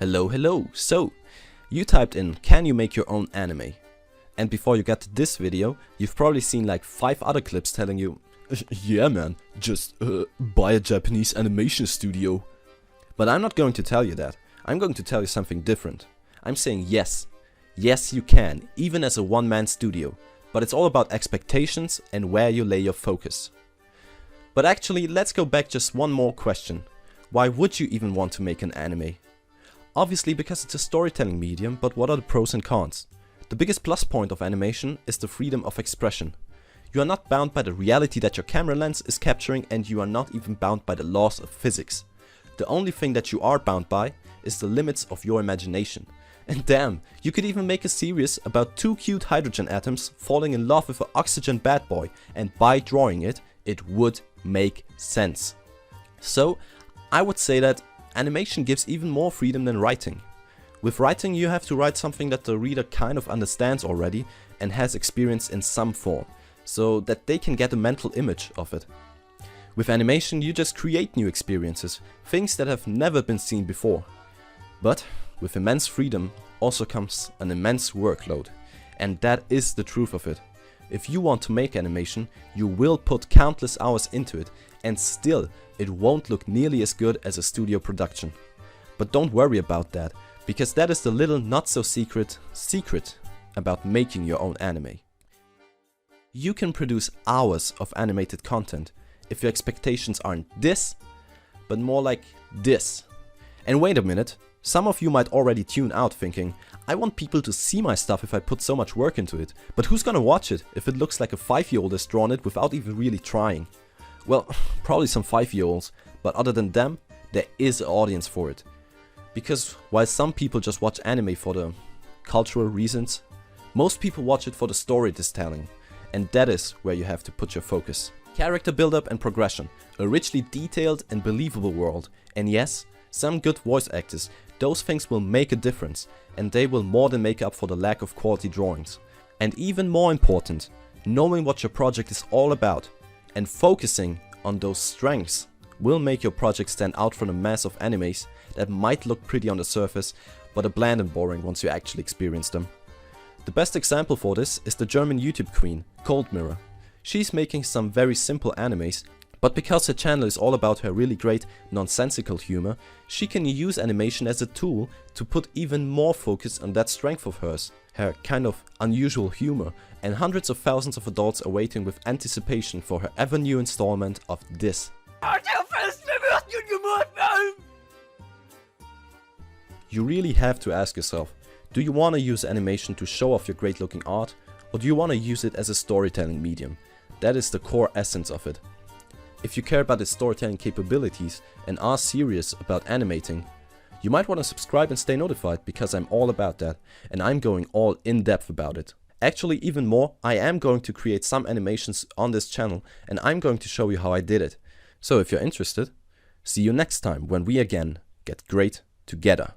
Hello. So, you typed in, can you make your own anime? And before you get to this video, you've probably seen like 5 other clips telling you, yeah man, just buy a Japanese animation studio. But I'm not going to tell you that. I'm going to tell you something different. I'm saying yes. Yes you can, even as a one-man studio. But it's all about expectations and where you lay your focus. But actually, let's go back just one more question. Why would you even want to make an anime? Obviously because it's a storytelling medium, but what are the pros and cons? The biggest plus point of animation is the freedom of expression. You are not bound by the reality that your camera lens is capturing, and you are not even bound by the laws of physics. The only thing that you are bound by is the limits of your imagination. And damn, you could even make a series about 2 cute hydrogen atoms falling in love with an oxygen bad boy, and by drawing it, it would make sense. So, I would say that animation gives even more freedom than writing. With writing, you have to write something that the reader kind of understands already and has experience in some form, so that they can get a mental image of it. With animation, you just create new experiences, things that have never been seen before. But with immense freedom also comes an immense workload, and that is the truth of it. If you want to make animation, you will put countless hours into it, and still it won't look nearly as good as a studio production. But don't worry about that, because that is the little not so secret about making your own anime. You can produce hours of animated content if your expectations aren't this, but more like this. And wait a minute, some of you might already tune out thinking, I want people to see my stuff if I put so much work into it, but who's gonna watch it if it looks like a 5-year-old has drawn it without even really trying? Well, probably some 5-year-olds, but other than them, there is an audience for it. Because while some people just watch anime for the cultural reasons, most people watch it for the story it is telling, and that is where you have to put your focus. Character build-up and progression, a richly detailed and believable world, and yes, some good voice actors. Those things will make a difference, and they will more than make up for the lack of quality drawings. And even more important, knowing what your project is all about and focusing on those strengths will make your project stand out from a mass of animes that might look pretty on the surface, but are bland and boring once you actually experience them. The best example for this is the German YouTube queen, Cold Mirror. She's making some very simple animes, but because her channel is all about her really great nonsensical humor, she can use animation as a tool to put even more focus on that strength of hers, her kind of unusual humor, and hundreds of thousands of adults are waiting with anticipation for her ever new installment of this. You really have to ask yourself, do you want to use animation to show off your great looking art, or do you want to use it as a storytelling medium? That is the core essence of it. If you care about its storytelling capabilities and are serious about animating, you might want to subscribe and stay notified, because I'm all about that and I'm going all in depth about it. Actually, even more, I am going to create some animations on this channel and I'm going to show you how I did it. So if you're interested, see you next time when we again get great together.